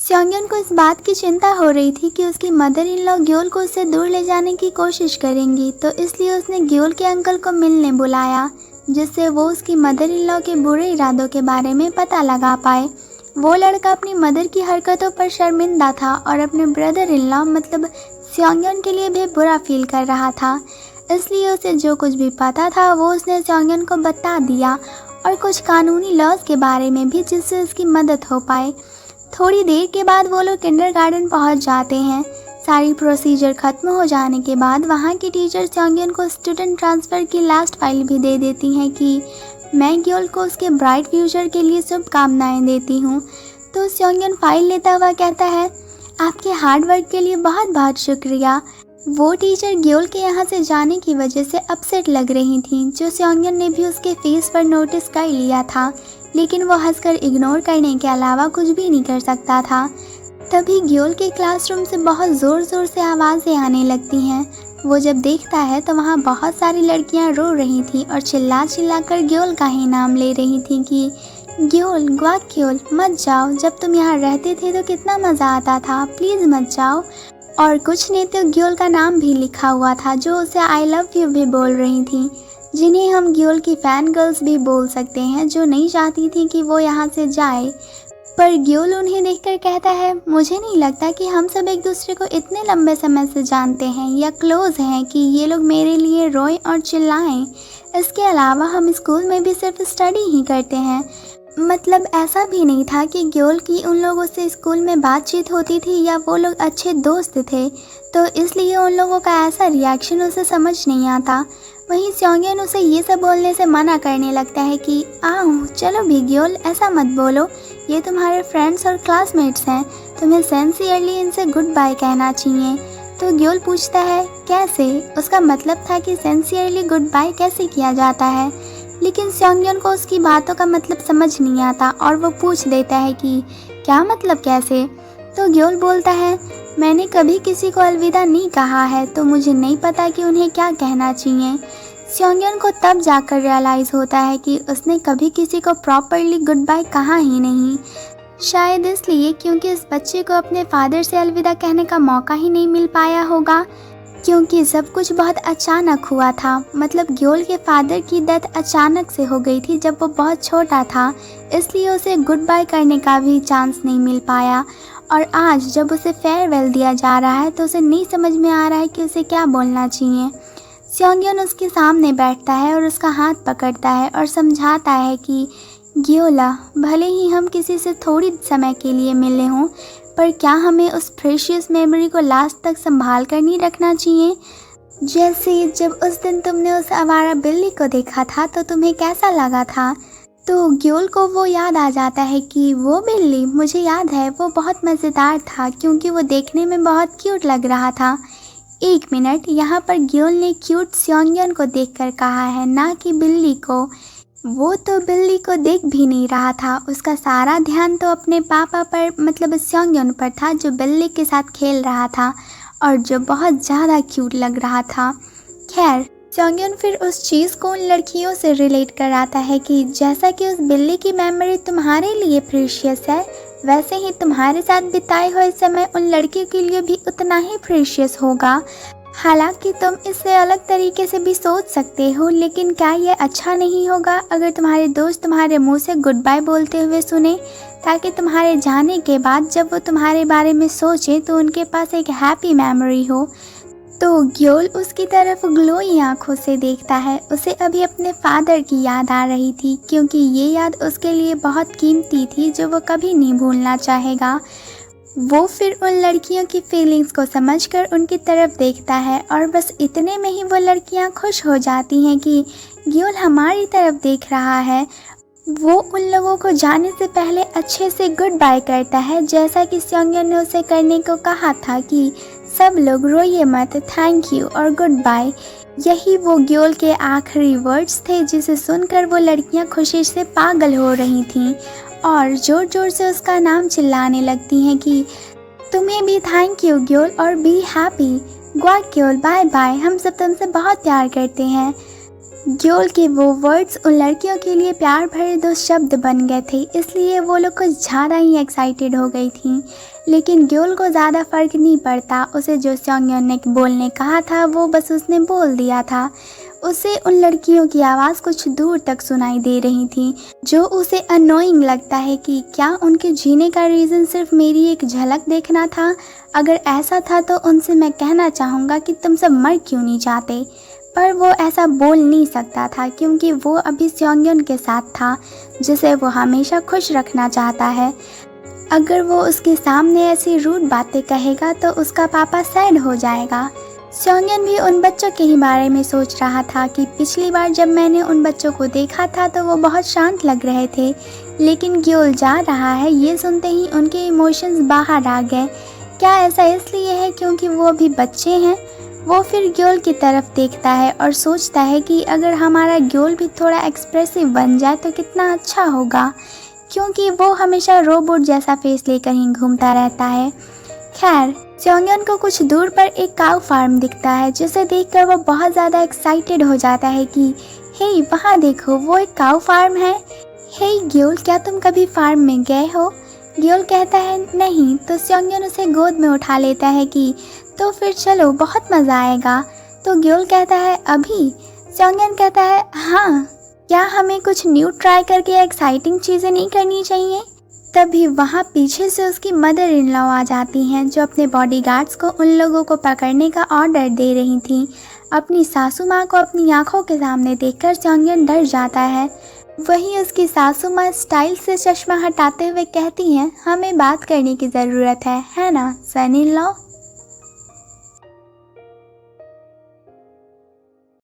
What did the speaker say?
स्योंगयन को इस बात की चिंता हो रही थी कि उसकी मदर इन लॉ ग्योल को उससे दूर ले जाने की कोशिश करेंगी, तो इसलिए उसने ग्योल के अंकल को मिलने बुलाया, जिससे वो उसकी मदर इन लॉ के बुरे इरादों के बारे में पता लगा पाए। वो लड़का अपनी मदर की हरकतों पर शर्मिंदा था और अपने ब्रदर इन लॉ मतलब स्योंगयन के लिए भी बुरा फील कर रहा था। इसलिए उसे जो कुछ भी पता था वो उसने स्योंगयन को बता दिया, और कुछ कानूनी लॉज के बारे में भी, जिससे उसकी मदद हो पाए। थोड़ी देर के बाद वो लोग किंडरगार्टन पहुंच जाते हैं। सारी प्रोसीजर ख़त्म हो जाने के बाद वहाँ की टीचर स्योंगयन को स्टूडेंट ट्रांसफ़र की लास्ट फाइल भी दे देती हैं कि मैं ग्योल को उसके ब्राइट फ्यूचर के लिए शुभकामनाएं देती हूँ। तो स्योंगयन फाइल लेता हुआ कहता है, आपके हार्ड वर्क के लिए बहुत बहुत शुक्रिया। वो टीचर ग्योल के यहाँ से जाने की वजह से अपसेट लग रही थी, जो स्योंगयन ने भी उसके फेस पर नोटिस कर लिया था, लेकिन वो हंसकर इग्नोर करने के अलावा कुछ भी नहीं कर सकता था। तभी ग्योल के क्लासरूम से बहुत ज़ोर ज़ोर से आवाज़ें आने लगती हैं। वो जब देखता है तो वहाँ बहुत सारी लड़कियाँ रो रही थीं और चिल्ला चिल्ला कर ग्योल का ही नाम ले रही थीं कि ग्योल, ग्वाक्योल, मत जाओ, जब तुम यहाँ रहते थे तो कितना मज़ा आता था, प्लीज़ मत जाओ। और कुछ ने तो ग्योल का नाम भी लिखा हुआ था, जो उसे आई लव यू भी बोल रही थीं, जिन्हें हम ग्योल की फ़ैन गर्ल्स भी बोल सकते हैं, जो नहीं चाहती थी कि वो यहाँ से जाए। पर ग्योल उन्हें देखकर कहता है, मुझे नहीं लगता कि हम सब एक दूसरे को इतने लंबे समय से जानते हैं या क्लोज़ हैं कि ये लोग मेरे लिए रोएं और चिल्लाएं। इसके अलावा हम स्कूल में भी सिर्फ स्टडी ही करते हैं। मतलब ऐसा भी नहीं था कि ग्योल की उन लोगों से स्कूल में बातचीत होती थी या वो लोग अच्छे दोस्त थे, तो इसलिए उन लोगों का ऐसा रिएक्शन उसे समझ नहीं आता। वहीं स्योंगयन उसे ये सब बोलने से मना करने लगता है कि आओ चलो भी ग्योल, ऐसा मत बोलो, ये तुम्हारे फ्रेंड्स और क्लासमेट्स हैं, तुम्हें सिंसियरली इनसे गुड बाय कहना चाहिए। तो ग्योल पूछता है कैसे, उसका मतलब था कि सिंसियरली गुड बाय कैसे किया जाता है, लेकिन स्योंगयन को उसकी बातों का मतलब समझ नहीं आता और वो पूछ देता है कि क्या मतलब कैसे। तो ग्योल बोलता है, मैंने कभी किसी को अलविदा नहीं कहा है, तो मुझे नहीं पता कि उन्हें क्या कहना चाहिए। स्योंगयन को तब जाकर रियलाइज़ होता है कि उसने कभी किसी को प्रॉपरली गुड बाय कहा ही नहीं, शायद इसलिए क्योंकि इस बच्चे को अपने फादर से अलविदा कहने का मौका ही नहीं मिल पाया होगा, क्योंकि सब कुछ बहुत अचानक हुआ था। मतलब ग्योल के फादर की डेथ अचानक से हो गई थी जब वो बहुत छोटा था, इसलिए उसे गुड बाय करने का भी चांस नहीं मिल पाया। और आज जब उसे फेयरवेल दिया जा रहा है तो उसे नहीं समझ में आ रहा है कि उसे क्या बोलना चाहिए। स्योंगयन उसके सामने बैठता है और उसका हाथ पकड़ता है और समझाता है कि ग्योला, भले ही हम किसी से थोड़ी समय के लिए मिले हों, पर क्या हमें उस प्रेशियस मेमोरी को लास्ट तक संभाल कर नहीं रखना चाहिए। जैसे जब उस दिन तुमने उस आवारा बिल्ली को देखा था तो तुम्हें कैसा लगा था। तो ग्योल को वो याद आ जाता है कि वो बिल्ली, मुझे याद है, वो बहुत मज़ेदार था क्योंकि वो देखने में बहुत क्यूट लग रहा था। एक मिनट, यहाँ पर ग्योल ने क्यूट स्योंगयन को देखकर कहा है, ना कि बिल्ली को। वो तो बिल्ली को देख भी नहीं रहा था, उसका सारा ध्यान तो अपने पापा पर मतलब स्योंगयन पर था, जो बिल्ली के साथ खेल रहा था और जो बहुत ज़्यादा क्यूट लग रहा था। खैर, स्योंगयन फिर उस चीज़ को उन लड़कियों से रिलेट कराता है कि जैसा कि उस बिल्ली की मेमोरी तुम्हारे लिए प्रीशियस है, वैसे ही तुम्हारे साथ बिताए हुए समय उन लड़कियों के लिए भी उतना ही प्रीशियस होगा। हालांकि तुम इससे अलग तरीके से भी सोच सकते हो, लेकिन क्या ये अच्छा नहीं होगा अगर तुम्हारे दोस्त तुम्हारे मुंह से गुड बाय बोलते हुए सुने, ताकि तुम्हारे जाने के बाद जब वो तुम्हारे बारे में सोचे तो उनके पास एक हैप्पी मेमोरी हो। तो ग्योल उसकी तरफ ग्लोई आंखों से देखता है। उसे अभी अपने फादर की याद आ रही थी, क्योंकि ये याद उसके लिए बहुत कीमती थी, जो वो कभी नहीं भूलना चाहेगा। वो फिर उन लड़कियों की फीलिंग्स को समझकर उनकी तरफ देखता है और बस इतने में ही वो लड़कियां खुश हो जाती हैं कि ग्योल हमारी तरफ देख रहा है। वो उन लोगों को जाने से पहले अच्छे से गुड बाय करता है, जैसा कि स्योंगयन ने उसे करने को कहा था कि सब लोग रोइए मत, थैंक यू और गुड बाय। यही वो ग्योल के आखिरी वर्ड्स थे, जिसे सुनकर वो लड़कियां खुशी से पागल हो रही थीं और ज़ोर ज़ोर से उसका नाम चिल्लाने लगती हैं कि तुम्हें भी थैंक यू ग्योल और बी हैप्पी, ग्वाक्योल, बाय बाय, हम सब तुमसे बहुत प्यार करते हैं। ग्योल के वो वर्ड्स उन लड़कियों के लिए प्यार भरे दो शब्द बन गए थे, इसलिए वो लोग कुछ ज़्यादा ही एक्साइटेड हो गई थी। लेकिन ग्योल को ज़्यादा फ़र्क नहीं पड़ता, उसे जो सॉन्गयन ने बोलने कहा था वो बस उसने बोल दिया था। उसे उन लड़कियों की आवाज़ कुछ दूर तक सुनाई दे रही थी, जो उसे अनोइंग लगता है कि क्या उनके जीने का रीज़न सिर्फ मेरी एक झलक देखना था। अगर ऐसा था तो उनसे मैं कहना चाहूँगा कि तुम सब मर क्यों नहीं जाते। पर वो ऐसा बोल नहीं सकता था क्योंकि वो अभी सॉन्गयन के साथ था, जिसे वो हमेशा खुश रखना चाहता है। अगर वो उसके सामने ऐसी रूड बातें कहेगा तो उसका पापा सैड हो जाएगा। सॉन्गयन भी उन बच्चों के ही बारे में सोच रहा था कि पिछली बार जब मैंने उन बच्चों को देखा था तो वो बहुत शांत लग रहे थे, लेकिन ग्योल जा रहा है ये सुनते ही उनके इमोशंस बाहर आ गए। क्या ऐसा इसलिए है क्योंकि वो अभी बच्चे हैं? वो फिर ग्योल की तरफ देखता है और सोचता है कि अगर हमारा ग्योल भी थोड़ा एक्सप्रेसिव बन जाए तो कितना अच्छा होगा, क्योंकि वो हमेशा रोबोट जैसा फेस लेकर ही घूमता रहता है। खैर, सॉन्गयन को कुछ दूर पर एक काऊ फार्म दिखता है, जिसे देखकर वो बहुत ज़्यादा एक्साइटेड हो जाता है कि हे वहाँ देखो, वो एक काऊ फार्म है। हे ग्योल, क्या तुम कभी फार्म में गए हो? ग्योल कहता है नहीं, तो सॉन्गयन उसे गोद में उठा लेता है कि तो फिर चलो, बहुत मज़ा आएगा। तो ग्योल कहता है अभी? सॉन्गयन कहता है हाँ, क्या हमें कुछ न्यू ट्राई करके एक्साइटिंग चीज़ें नहीं करनी चाहिए? तभी वहाँ पीछे से उसकी मदर इन लॉ आ जाती हैं, जो अपने बॉडीगार्ड्स को उन लोगों को पकड़ने का ऑर्डर दे रही थी। अपनी सासू माँ को अपनी आंखों के सामने देखकर सॉन्गयन डर जाता है। वहीं उसकी सासू माँ स्टाइल से चश्मा हटाते हुए कहती हैं हमें बात करने की ज़रूरत है ना सन इन लॉ?